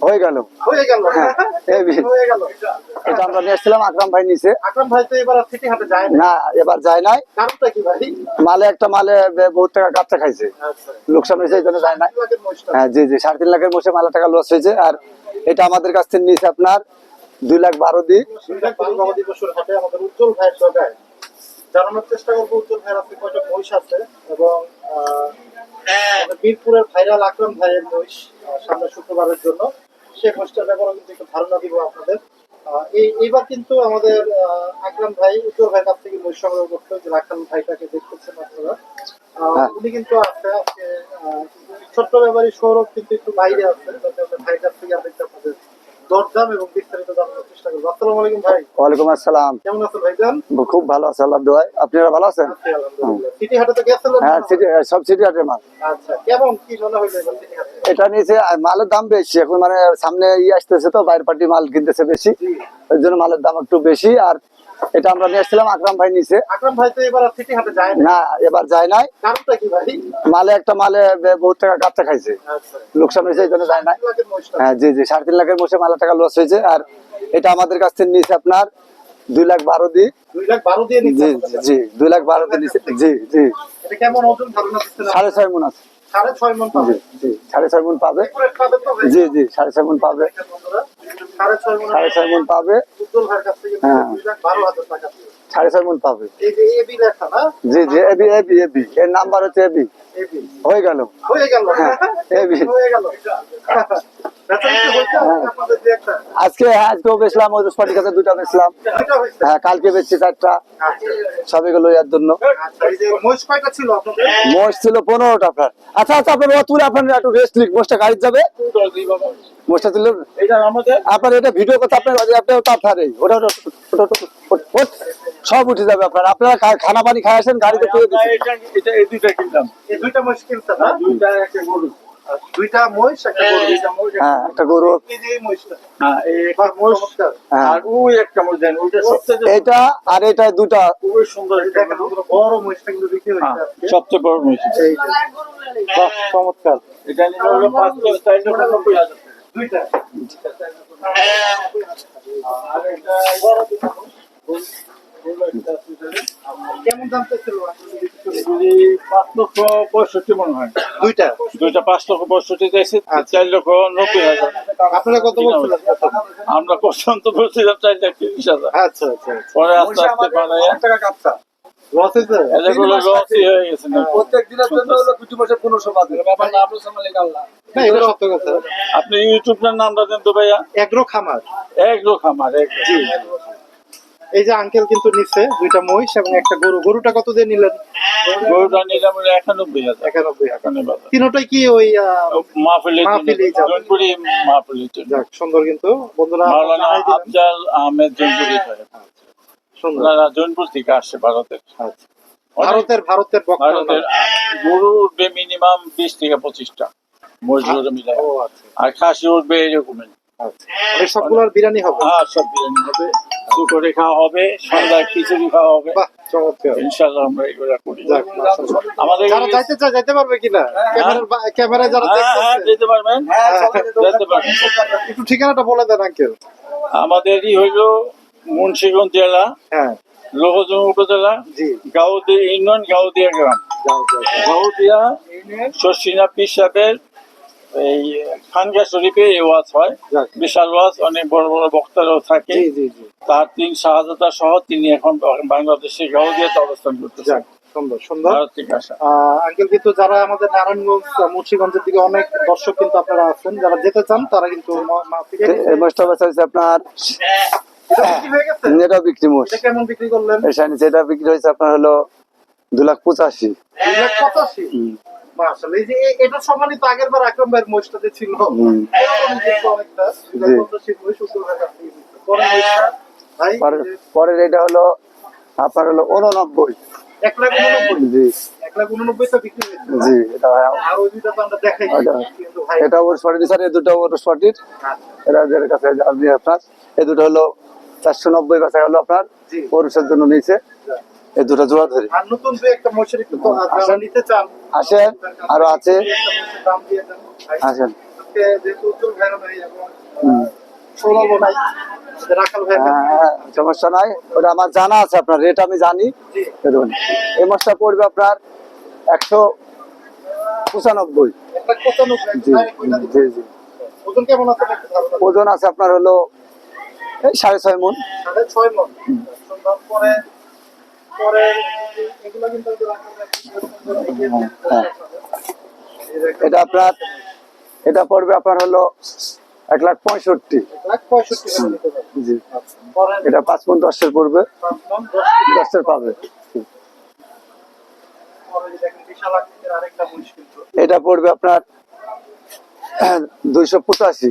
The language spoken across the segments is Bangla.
হয়ে গেল হ্যাঁ এটা আমরা নিয়ে এসেছিলাম, আকরাম ভাই নিচে। আকরাম ভাই তো এবার সিটি হাটে যায় না, এবার যায় নাই। কারণটা কি ভাই? মালে বহুত টাকা কাপচা খাইছে, লোকসান হয়েছে, এই জন্য যায় না। হ্যাঁ জি জি, 3.5 লাখের মোষে মালা টাকা লস হয়েছে। আর এটা আমাদের কাছ থেকে নিয়েছে আপনার 2,12,000 দিয়ে। উজ্জ্বল ভাইয়ের জায়গায় জানানোর চেষ্টা করবো উজ্জ্বল ভাইয়ের আপনি কয়টা মহিষ আছে এবং বীরপুরের ভাইরাল আকরাম ভাইয়ের মহিষ সামনে শুক্রবারের জন্য সেই মহিষটার ব্যাপারে কিন্তু একটু ধারণা দিব আপনাদের। এইবার কিন্তু আমাদের আকরাম ভাই উজ্জ্বল ভাইয়ের কাছ থেকে মহিষ সংগ্রহ করতে, যে আকরাম ভাইটাকে দেখতেছেন আপনারা, উনি কিন্তু আছে আজকে ছোট্ট ব্যাপারী সৌরভ কিন্তু একটু বাইরে আছে, ভাইয়ের কাছ থেকে আমরা একটু আপনাদের দরদাম এবং বিস্তারিত জানানোর চেষ্টা করবো। আসসালামু আলাইকুম ভাই। ওয়ালাইকুম আসসালাম। কেমন আছেন ভাইজান? খুব ভালো আছে আল্লাহর দোয়ায়। আপনারা ভালো আছেন? সিটি হাটে তো গেছিলেন? হ্যাঁ, সব সিটি হাটের মাল। আচ্ছা, কেমন কি মনে হইলো এবার সিটি হাটে? এটা নিচে মালের দাম বেশি এখন, মানে সামনে আসতেছে তো, বাইরের পার্টি মাল কিনতেছে বেশি, ওই জন্য মালের দাম একটু বেশি। আর এটা আমরা নিয়ে এসেছিলাম, আকরাম ভাই নিচে। আকরাম ভাই তো এবার সিটি হাটে যায় না, এবার যায় নাই। কারণটা কি ভাই? মালে বহুত টাকা কাপচা খাইছে, লোকসান হয়েছে, এই জন্য যায় না। হ্যাঁ জি জি, 3.5 লাখের মোষে মালা টাকা লস হয়েছে। আর এটা আমাদের কাছ থেকে নিয়েছে আপনার 2,12,000 দিয়ে। 2,12,000 দিয়ে নিচ্ছে? জি, 2,12,000 দিয়ে নিচ্ছে। জি জি, এটা কেমন ওজন ধারণা দিচ্ছেন? 6.5 মণ আছে। 6.5 মণ পাবে? জি, 6.5 মণ পাবে। জি জি, 6.5 মণ পাবে। 6.5 মণ পাবে। উজ্জ্বল ভাইয়ের কাছ থেকে 2,12,000 টাকা। 6.5 মণ পাবে। এই যে এবি লেখা না? জি জি, এবি এর নাম্বার হচ্ছে এবি। হয়ে গেল হ্যাঁ, এবি হয়ে গেল। আজকেও বেচলাম, ওই রোজপাটির কাছে 2টা বেচলাম। হ্যাঁ, কালকে বেচছি 4টা। সব এগুলো এর জন্য। মহিষ কয়টা ছিল আপনাদের? মোষ ছিল 15টা আপনার। আচ্ছা আপনার তুলে আপনার একটু রেস্ট লিখ, মোষটা গাড়ি যাবে। মোষটা তুলে আপনার এটা ভিডিও করতে আপনার ওটা সব উঠে যাবে আপনার। আপনারা খানা পানি খাই আসেন, গাড়িতে তুলে কিনলাম। এই দুইটা মহিষ কিনছেন না? দুইটা মহিষ, একটা গরু। হ্যাঁ, একটা গরু। এটা আর এটা দুটা খুবই সুন্দর। বড় মহিষটা কিন্তু বিক্রি হয়েছে, সবচেয়ে বড় মহিষ। চমৎকার। এটা নিলে হলো 5,90,000। দুইটা কেমন দাম চাইছিল? 5,65,000 মনে হয়। দুইটা 5,65,000 চাইছে। 4,90,000। আপনারা কত বলছিলেন? আমরা কোশ্চেন তো বলছিলাম 4,30,000। আচ্ছা আচ্ছা, পরে আস্তে আস্তে বাড়ায় লস হয়েছে? এগুলো লসই হয়ে গেছে। প্রত্যেক দিনের জন্য হলো 2 মাসে 1500 বাজে। না, এটা সত্য কথা। আপনি ইউটিউবের নামটা দেন তো ভাইয়া। এগ্রো খামার। এগ্রো খামার। জি, এই যে আঙ্কেল কিন্তু নিচ্ছে দুইটা মহিষ এবং একটা গরু। গরুটা কত দিয়ে নিলেন? গরুটা নিলাম 91,000। 91,000। তিনটাই কি ওই মাহফিলের জনপুরি মাহফিলের জন্য। যাক, সুন্দর কিন্তু বন্ধুরা। মাওলানা আফজাল আহমেদ জনপুরি সাহেব। ওনারা জনপুর থেকে আসছে ভারতের। ভারতের গরু উঠবে মিনিমাম 20 থেকে 25টা মজুর মিলে। আর খাসি উঠবে এরকমই। সবগুলোর বিরিয়ানি হবে? হ্যাঁ, সব বিরিয়ানি হবে, দুপুরে খাওয়া হবে, সন্ধ্যায় খিচুড়ি খাওয়া হবে। চমৎকার। ইনশাআল্লাহ আমরা এগুলা করি। আমাদের যারা যাইতে চায় যাইতে পারবে কিনা? ক্যামেরায় যারা দেখতেছে যেতে পারবেন। একটু ঠিকানাটা বলে দেন আঙ্কেল। আমাদেরই হইলো মুন্সিগঞ্জ জেলা, লোহজং উপজেলা, গাউদিয়া ইউনিয়ন, গাউদিয়া গ্রাম। গাউদিয়া শর্ষিনা পীর সাহেবের এই খানগা শরীফে এই ওয়াজ হয়, বিশাল ওয়াজ, অনেক বড় বড় বক্তারাও থাকে। তার 3 শাহজাদা সহ তিনি এখন বাংলাদেশের গাউদিয়াতে অবস্থান করতেছেন। সুন্দর সুন্দর। আঙ্কেল কিন্তু যারা আমাদের নারায়ণগঞ্জ মুন্সিগঞ্জের দিকে অনেক দর্শক কিন্তু আপনারা আছেন, যারা যেতে চান তারা কিন্তু আপনার এটা বিক্রি মোষ। কেমন বিক্রি করলেন? এটা বিক্রি হয়েছে আপনার হলো 2,85,000। 2,85,000? মাশাআল্লাহ। এই যে এটা সম্মানিত আগের বার আকরাম ভাইয়ের মোষটাতে ছিল অনেকটা। পরের এটা হলো আপনার হলো 89। 1,89,000? জি, 1,89,000 বিক্রি হয়েছে। জি, এটা আর ওই দুটো তো আমরা দেখাই কিন্তু ভাই এটা ওর স্পটির স্যার, এই দুটো ওর স্পটির। এর কাছে আপনি আপনার এই দুটো হলো 490 কাছে হলো আপনার ওরসের জন্য নিয়েছে। এই দুটো জোড়া ধরে। আর নতুন দুই একটা মোষের একটু নিতে চান? আসেন, আরো আছে, আসেন। আজকে যেহেতু উজ্জ্বল ভাইও নাই এবং সৌরভও নাই, রাখাল ভাই সমস্যা নাই, ওটা আমার জানা আছে, আপনার রেট আমি জানি। জি দেখুন, এই মাছটা পড়বে আপনার 195। 195 জি জি জি। ওজন কেমন আছে একটু ধারণা দিন। ওজন আছে আপনার হলো এই 6.5 মণ। 6.5 মণ। সুন্দর। পরে পরে এগুলো কিন্তু ওই যে রাখাল ভাই সুন্দর এগিয়ে দিয়েছে। হ্যাঁ। এটা আপনার, এটা পড়বে আপনার হলো 1,65,000। 1,65,000 করে নিতে পারবেন। জি। পরে এটা 5 মণ 10-এর পড়বে, 5 মণ 10 10-এর পাবে। পরে যে দেখেন বিশাল আকৃতির আরেকটা মহিষ কিন্তু এটা পড়বে আপনার 285।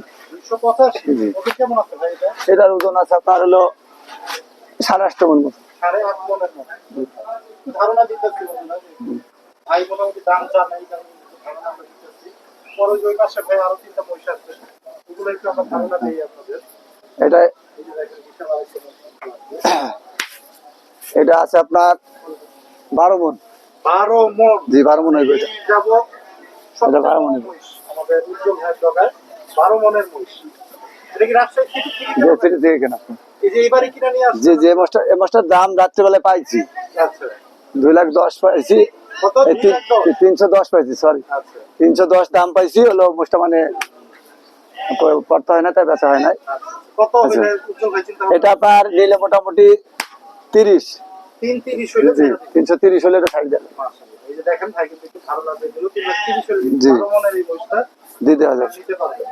285। জি। ওজন কেমন আছে ভাই এটা? এটার ওজন আছে আপনার হলো 8.5 মণ মতো। 8.5 মণের মতো। একটু ধারণা দিতেছি বন্ধুরা যে ভাই মোটামুটি দাম জানে, এই কারণে একটু ধারণা আমরা দিতেছি। পরে যে ওই পাশে ভাই আরো 3টা মহিষ আছে, ওগুলো একটু আমরা ধারণা দিই আপনাদের। এটা এই যে দেখেন বিশাল আরেকটা মহিষ। এটা আছে আপনার 12 মণ। 12 মণ। জি 12 মণ হইবে এটা। যাবত এটা 12 মণের। মহিষ আমাদের উজ্জ্বল ভাইয়ের দোকানে 12 মণের মহিষ। এটা কি রাজশাহী থেকে কিনে যে কেনা? সেটা দিয়ে কেনা। এই যে এবারে কিনে নিয়ে আসছে। যে এই মাছটার দাম রাত্রেবেলায় পাইছি আচ্ছা 2,10,000 পাইছি। কত? এই 310 পাইছি, সরি আচ্ছা 310 দাম পাইছি, হলো মোষটা মানে করতে হয় না, তাই বেচা হয় নাই। কত আচ্ছা। হইলে উজ্জ্বল ভাই চিন্তা এটা আপনার নিলে মোটামুটি 30। 330 হইলে জি ছেড়ে দিবেন। 330 হলে এটা ছাড় দেবে, মাশাআল্লাহ। এই যে দেখেন ভাই কিন্তু একটু ভালো লাগবে, এগুলো 330 হইলে জি। 12 মণের এই মহিষটা দিতে হবে। নিতে পারবেন।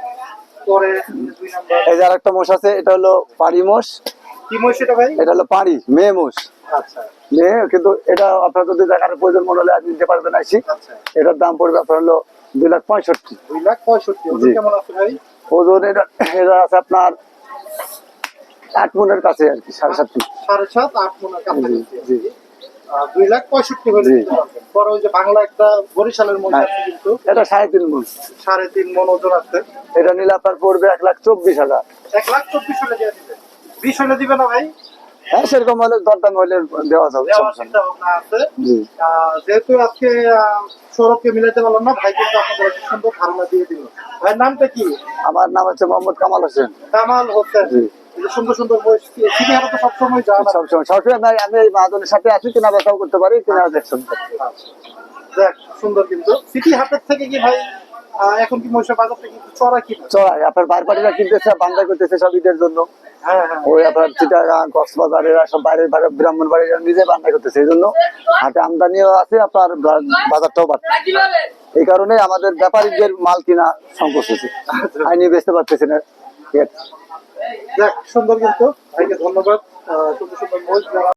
পরে এই যে 2 নাম্বার এই যে আরেকটা মোষ আছে, এটা হলো পাড়ি মোষ। কি মহিষ এটা ভাই? এটা হলো পাড়ি মেয়ে মোষ, আচ্ছা মেয়ে, কিন্তু এটা আপনার যদি দেখার প্রয়োজন মনে হলে আপনি নিতে পারবেন আসি। আচ্ছা এটার দাম পড়বে আপনার হলো 2,65,000। 2,65,000। ওজন জি। কেমন আছে ভাই? ওজন এটা এটা আছে আপনার 8 মণের কাছে আর কি, 7.5 মণ। 7.5 8 মণের কাছাকাছি। জি। 2,65,000 হইলে জি। নিতে পারবেন। পরে ওই যে বাংলা একটা বরিশালের মহিষ হ্যাঁ। আছে কিন্তু এটা 3.5 মণ। 3.5 মণ ওজন আছে। এটা নিলে আপনার পড়বে 1,24,000। 1,24,000 হলে দিয়ে দিবেন। 20 হলে দিবে না ভাই? হ্যাঁ, সেরকম হলে দরদাম হলে দেওয়া যাবে, দেওয়ার সমস্যা নেই। চিন্তা ভাবনা আছে। জি। যেহেতু আজকে সৌরভকে মিলাতে পারলাম না, ভাই কিন্তু আপনাদের একটা সুন্দর ধারণা দিয়ে দিল। ভাইয়ের নামটা কি? আমার নাম হচ্ছে মোহাম্মদ কামাল হোসেন। কামাল হোসেন। জি। এই যে সুন্দর সুন্দর বয়স তিনি হাতে তো সবসময় যান। সবসময় আমি এই মাহাজনের সাথে আছি, কিনা বেচাও করতে পারি, কিনা দেখছেন। দেখ সুন্দর কিন্তু সিটি হাটের থেকে কি ভাই এখন কি মহিষের বাজার থেকে একটু চড়া কিনা? চড়াই আপনার বাইরে পাটিরা কিনতেছে, বান্ধা করতেছে সব ঈদের জন্য। হ্যাঁ হ্যাঁ ওই আপনার চিটাগাং, কক্সবাজার, এরা সব বাইরের ব্রাহ্মণ বাড়িরা নিজে বান্ধা করতেছে, এই জন্য হাটে আমদানিও আছে, আপনার বাজারটাও বাড়ছে। এই কারণে আমাদের ব্যাপারীদের মাল কিনা সংকোচ হয়েছে, আইনি বেচতে পারতেছে না। দেখ সুন্দর কিন্তু ভাইকে ধন্যবাদ। সুন্দর সুন্দর মহিষ